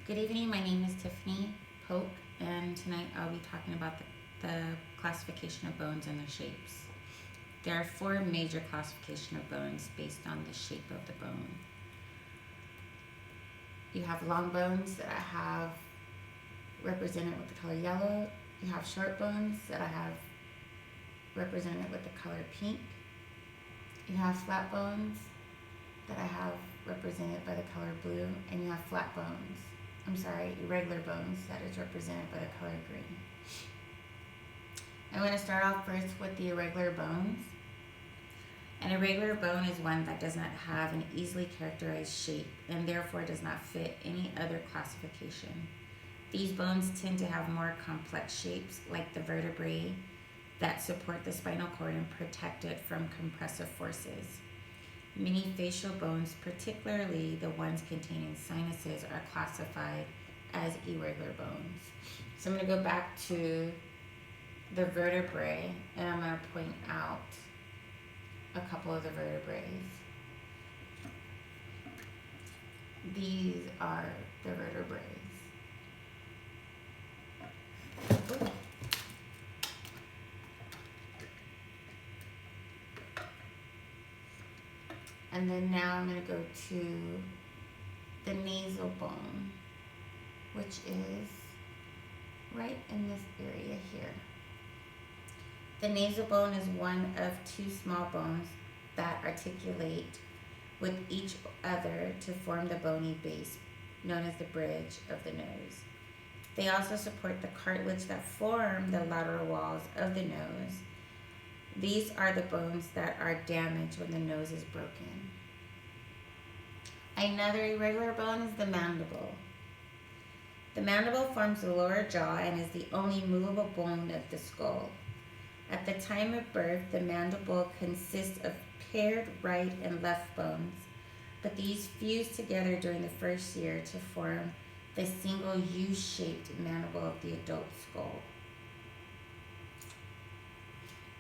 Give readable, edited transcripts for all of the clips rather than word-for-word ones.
Good evening, my name is Tiffany Polk, and tonight I'll be talking about the classification of bones and their shapes. There are four major classification of bones based on the shape of the bone. You have long bones that I have represented with the color yellow. You have short bones that I have represented with the color pink. You have flat bones that I have represented by the color blue, and you have irregular bones that is represented by the color green. I'm going to start off first with the irregular bones. An irregular bone is one that does not have an easily characterized shape and therefore does not fit any other classification. These bones tend to have more complex shapes, like the vertebrae that support the spinal cord and protect it from compressive forces. Many facial bones, particularly the ones containing sinuses, are classified as irregular bones. So I'm going to go back to the vertebrae, and I'm going to point out a couple of the vertebrae. These are the vertebrae. And then now I'm going to go to the nasal bone, which is right in this area here. The nasal bone is one of two small bones that articulate with each other to form the bony base, known as the bridge of the nose. They also support the cartilage that form the lateral walls of the nose. These are the bones that are damaged when the nose is broken. Another irregular bone is the mandible. The mandible forms the lower jaw and is the only movable bone of the skull. At the time of birth, the mandible consists of paired right and left bones, but these fuse together during the first year to form the single U-shaped mandible of the adult skull.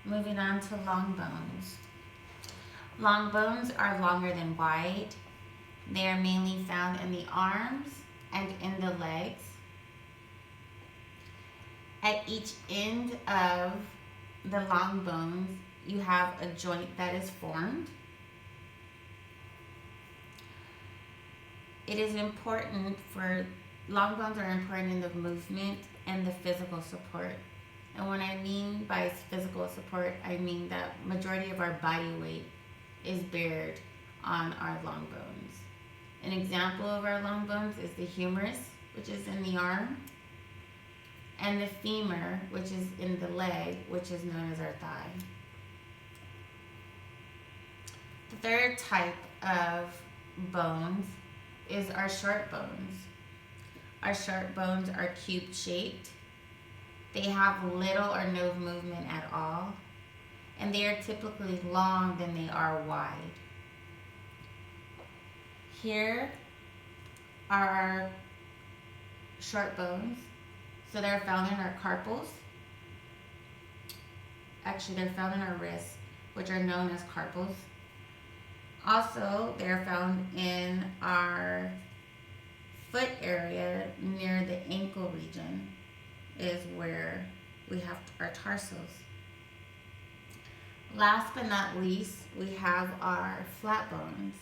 Moving on to long bones. Long bones are longer than wide. They are mainly found in the arms and in the legs. At each end of the long bones, you have a joint that is formed. It is important long bones are important in the movement and the physical support. And what I mean by physical support, I mean that majority of our body weight is bared on our long bones. An example of our long bones is the humerus, which is in the arm, and the femur, which is in the leg, which is known as our thigh. The third type of bones is our short bones. Our short bones are cube-shaped. They have little or no movement at all, and they are typically long than they are wide. Here are our short bones. So they're found in our carpals. Actually, they're found in our wrists, which are known as carpals. Also, they're found in our foot area near the ankle region is where we have our tarsals. Last but not least, we have our flat bones.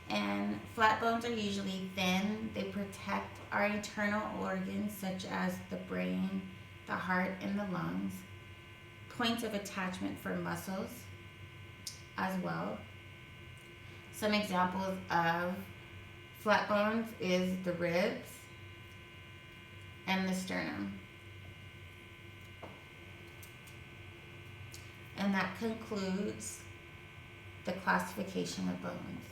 And flat bones are usually thin. They protect our internal organs such as the brain, the heart, and the lungs. Points of attachment for muscles as well. Some examples of flat bones is the ribs and the sternum. And that concludes the classification of bones.